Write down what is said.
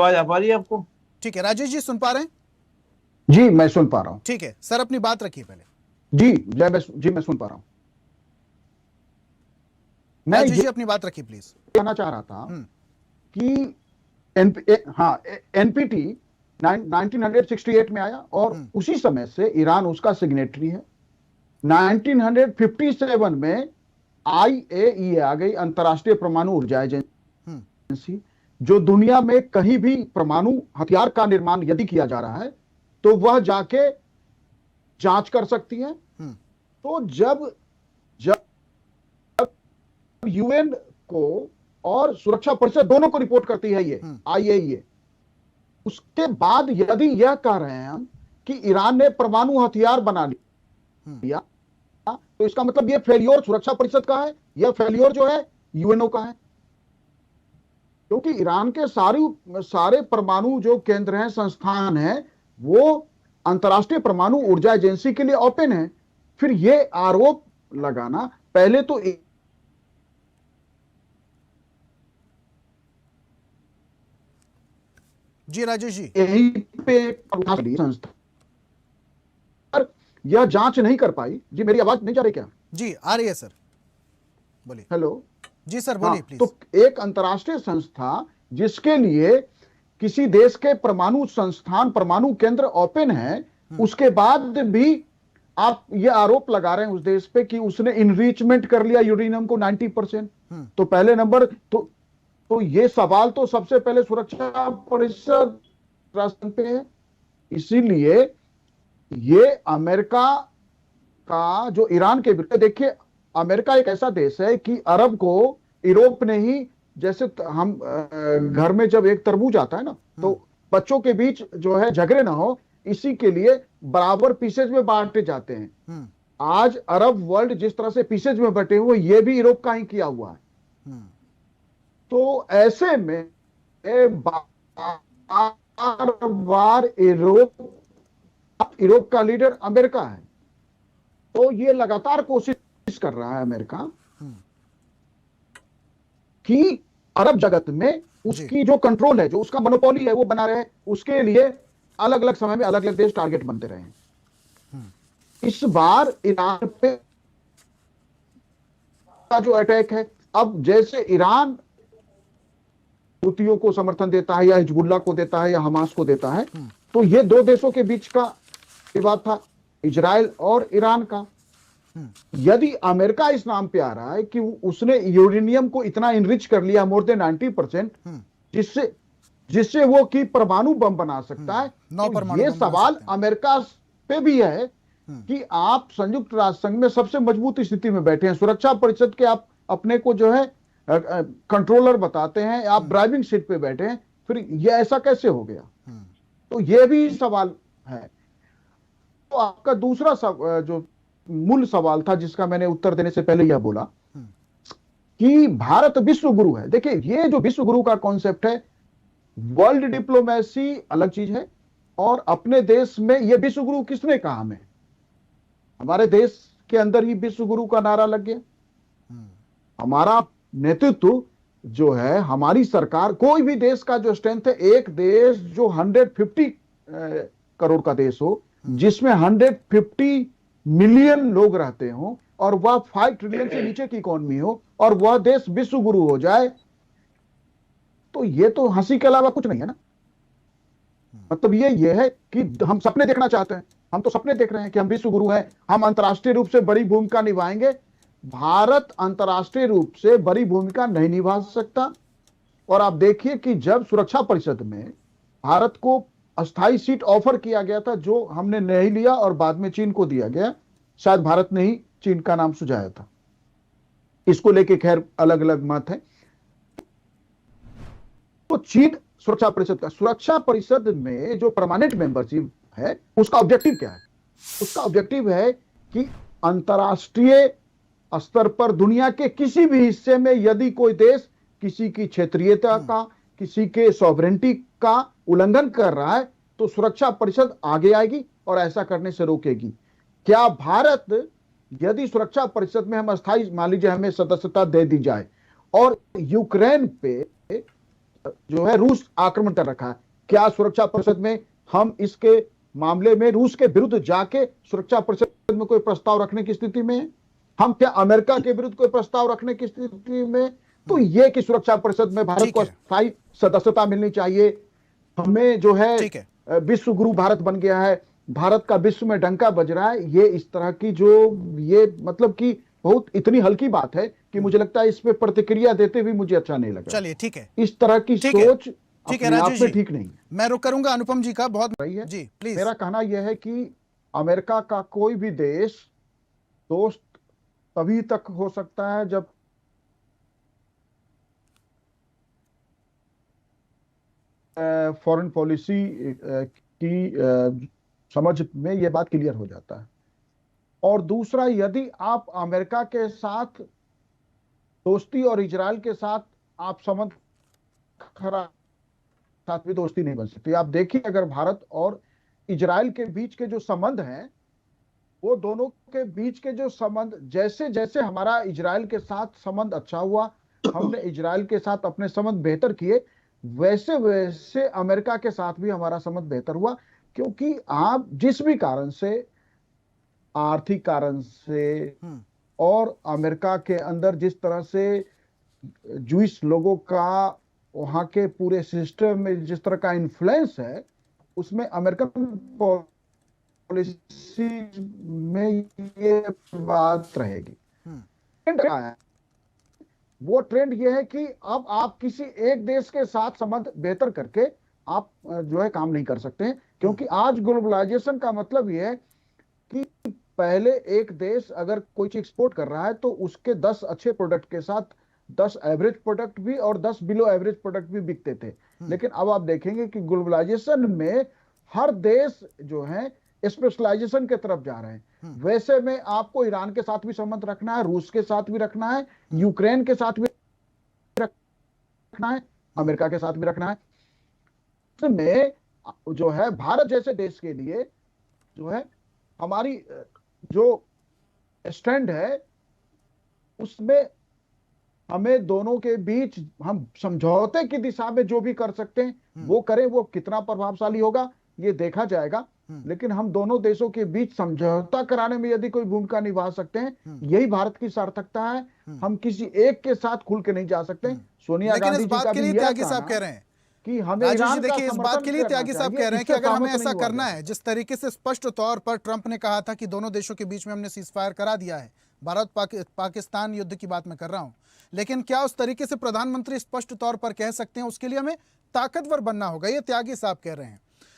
आवाज आ पा रही है आपको? ठीक है, राजेश जी सुन पा रहे हैं? जी मैं सुन पा रहा हूँ। ठीक है सर, अपनी बात रखिए पहले। जी मैं सुन पा रहा हूँ। मैं राजेश ये जी अपनी बात रखिए प्लीज। कहना चाह रहा था कि एनपीटी 1968 में आया और उसी समय से ईरान उसका सिग्नेटरी है। 1957 में IAEA आ गई, अंतर्राष्ट्रीय परमाणु ऊर्जा एजेंसी, जो दुनिया में कहीं भी परमाणु हथियार का निर्माण यदि किया जा रहा है तो वह जाके जांच कर सकती है। तो जब UN को और सुरक्षा परिषद दोनों को रिपोर्ट करती है ये IAEA, उसके बाद यदि यह कह रहे हैं हम कि ईरान ने परमाणु हथियार बना लिया, तो इसका मतलब यह फेलियर सुरक्षा परिषद का है, यह फेलियर जो है UNO का है। क्योंकि ईरान के सारे परमाणु जो केंद्र हैं, संस्थान हैं, वो अंतर्राष्ट्रीय परमाणु ऊर्जा एजेंसी के लिए ओपन है। फिर ये आरोप लगाना, पहले तो जी राजेश जी, यहीं पे संस्था यह जांच नहीं कर पाई। जी मेरी आवाज नहीं जा रही क्या? जी आ रही है सर, बोलिए। हेलो। जी सर बोलिए प्लीज। तो एक अंतर्राष्ट्रीय संस्था जिसके लिए किसी देश के परमाणु संस्थान, परमाणु केंद्र ओपन है, उसके बाद भी आप ये आरोप लगा रहे हैं उस देश पे कि उसने इनरिचमेंट कर लिया यूरेनियम को 90%। तो पहले नंबर तो ये सवाल तो सबसे पहले सुरक्षा परिषद रास्ते पे है। इसीलिए ये अमेरिका का जो ईरान के विरुद्ध, देखिए अमेरिका एक ऐसा देश है कि अरब को यूरोप ने ही, जैसे हम घर में जब एक तरबूज आता है ना, तो बच्चों के बीच जो है झगड़े ना हो, इसी के लिए बराबर पीसेज में बांटे जाते हैं। आज अरब वर्ल्ड जिस तरह से पीसेज में बटे हुए, ये भी यूरोप का ही किया हुआ है। तो ऐसे में बार यूरोप का लीडर अमेरिका है, तो ये लगातार कोशिश कर रहा है अमेरिका कि अरब जगत में उसकी जो कंट्रोल है, जो उसका मोनोपोली है, वो बना रहे। उसके लिए अलग अलग समय में अलग अलग देश टारगेट बनते रहे। इस बार ईरान पे का जो अटैक है, अब जैसे ईरान हुतियों को समर्थन देता है या हिजबुल्लाह को देता है या हमास को देता है, तो ये दो देशों के बीच का विवाद था, इजराइल और ईरान का। यदि अमेरिका इस नाम पे आ रहा है कि उसने यूरेनियम को इतना इनरिच कर लिया, मोर देन 90%, जिससे वो की परमाणु बम बना सकता है, तो ये सवाल अमेरिका पे भी है कि आप संयुक्त राष्ट्र संघ में सबसे मजबूत स्थिति में बैठे हैं, सुरक्षा परिषद के आप अपने को जो है कंट्रोलर बताते हैं, आप ड्राइविंग सीट पे बैठे हैं, फिर ये ऐसा कैसे हो गया? तो ये भी सवाल है। तो आपका दूसरा जो मूल सवाल था, जिसका मैंने उत्तर देने से पहले यह बोला कि भारत विश्व गुरु है। देखिए, ये जो विश्व गुरु का कॉन्सेप्ट है, वर्ल्ड डिप्लोमेसी अलग चीज है और अपने देश में यह विश्व गुरु किसने कहा हमें? हमारे देश के अंदर ही विश्व गुरु का नारा लग गया। हमारा नेतृत्व जो है, हमारी सरकार, कोई भी देश का जो स्ट्रेंथ है, एक देश जो 150 करोड़ का देश हो, जिसमें 150 मिलियन लोग रहते हो और वह 5 ट्रिलियन से नीचे की इकोनॉमी हो और वह देश विश्व गुरु हो जाए, तो यह तो हंसी के अलावा कुछ नहीं है ना। मतलब ये है कि हम सपने देखना चाहते हैं। हम तो सपने देख रहे हैं कि हम विश्व गुरु हैं, हम अंतर्राष्ट्रीय रूप से बड़ी भूमिका निभाएंगे। भारत अंतर्राष्ट्रीय रूप से बड़ी भूमिका नहीं निभा सकता। और आप देखिए कि जब सुरक्षा परिषद में भारत को अस्थायी सीट ऑफर किया गया था, जो हमने नहीं लिया और बाद में चीन को दिया गया, शायद भारत ने ही चीन का नाम सुझाया था। इसको लेके खैर अलग अलग मत है। तो चीन सुरक्षा परिषद का, सुरक्षा परिषद में जो परमानेंट मेंबरशिप है, उसका ऑब्जेक्टिव क्या है? उसका ऑब्जेक्टिव है कि अंतर्राष्ट्रीय स्तर पर दुनिया के किसी भी हिस्से में यदि कोई देश किसी की क्षेत्रीयता का, किसी के सॉवरेनिटी का उल्लंघन कर रहा है, तो सुरक्षा परिषद आगे आएगी और ऐसा करने से रोकेगी। क्या भारत, यदि सुरक्षा परिषद में हम अस्थायी, मान लीजिए हमें सदस्यता दे दी जाए और यूक्रेन पे जो है रूस आक्रमण कर रखा है। क्या सुरक्षा परिषद में हम इसके मामले में रूस के विरुद्ध जाके सुरक्षा परिषद में कोई प्रस्ताव रखने की स्थिति में हैं? हम क्या अमेरिका के विरुद्ध कोई प्रस्ताव रखने की स्थिति में? तो ये कि सुरक्षा परिषद में भारत ठीक को है। स्थायी सदस्यता मिलनी चाहिए। हमें जो है ठीक है। विश्व गुरु भारत बन गया है, भारत का विश्व में डंका बज रहा है। ये इस तरह की जो ये मतलब कि बहुत इतनी हल्की बात है कि मुझे लगता है इस पे प्रतिक्रिया देते हुए मुझे अच्छा नहीं लगा। चलिए ठीक है, इस तरह की ठीक है। सोच ठीक है अपने आप राजेश में जी, ठीक नहीं है। मैं रुक करूंगा अनुपम जी का बहुत रही है जी प्लीज। मेरा कहना यह है कि अमेरिका का कोई भी देश दोस्त तभी तक हो सकता है जब फॉरेन पॉलिसी की समझ में यह बात क्लियर हो जाता है। और दूसरा, यदि आप अमेरिका के साथ दोस्ती और इजराइल के साथ आप संबंध खरा साथ भी दोस्ती नहीं बन सकती। आप देखिए, अगर भारत और इजराइल के बीच के जो संबंध हैं, वो दोनों के बीच के जो संबंध, जैसे जैसे हमारा इजराइल के साथ संबंध अच्छा हुआ, हमने इजराइल के साथ अपने संबंध बेहतर किए, वैसे वैसे अमेरिका के साथ भी हमारा संबंध बेहतर हुआ। क्योंकि आप जिस भी कारण से, आर्थिक कारण से और अमेरिका के अंदर जिस तरह से जूइश लोगों का वहां के पूरे सिस्टम में जिस तरह का इन्फ्लुएंस है, उसमें अमेरिकन पॉलिसी में ये बात रहेगी। ट्रेंड आया है, वो ट्रेंड ये है कि अब आप किसी एक देश के साथ संबंध बेहतर करके आप जो है काम नहीं कर सकते हैं। क्योंकि आज ग्लोबलाइजेशन का मतलब ये है कि पहले एक देश अगर कोई चीज एक्सपोर्ट कर रहा है तो उसके 10 अच्छे प्रोडक्ट के साथ 10 एवरेज प्रोडक्ट भी और 10 बिलो एवरेज प्रोडक्ट भी बिकते थे। लेकिन अब आप देखेंगे कि ग्लोबलाइजेशन में हर देश जो है स्पेशलाइजेशन के तरफ जा रहे हैं। वैसे में आपको ईरान के साथ भी संबंध रखना है, रूस के साथ भी रखना है, यूक्रेन के साथ भी रखना है, अमेरिका के साथ भी रखना है। में जो है भारत जैसे देश के लिए जो है हमारी जो स्टैंड है, उसमें हमें दोनों के बीच हम समझौते की दिशा में जो भी कर सकते हैं वो करें। वो कितना प्रभावशाली होगा ये देखा जाएगा। लेकिन हम दोनों देशों के बीच समझौता कराने में यदि कोई भूमिका निभा सकते हैं, यही भारत की सार्थकता है। हम किसी एक के साथ खुल के नहीं जा सकते। सोनिया लेकिन गांधी इस जी बात का के भी लिए यह त्यागी साहब कहना कह रहे हैं कि हमें राजेश जी, ईरान का देखिए इस बात समर्थन के लिए करना त्यागी साहब चाहिए, कह रहे हैं कि इससे अगर हमें सहमत ऐसा नहीं हुआ करना जाए। है, जिस तरीके से स्पष्ट तौर पर ट्रंप ने कहा था कि दोनों देशों के बीच में हमने सीज फायर करा दिया है, भारत पाकिस्तान युद्ध की बात मैं कर रहा हूं, लेकिन क्या उस तरीके से प्रधानमंत्री स्पष्ट तौर पर कह सकते हैं? उसके लिए हमें ताकतवर बनना होगा, ये त्यागी साहब कह रहे हैं।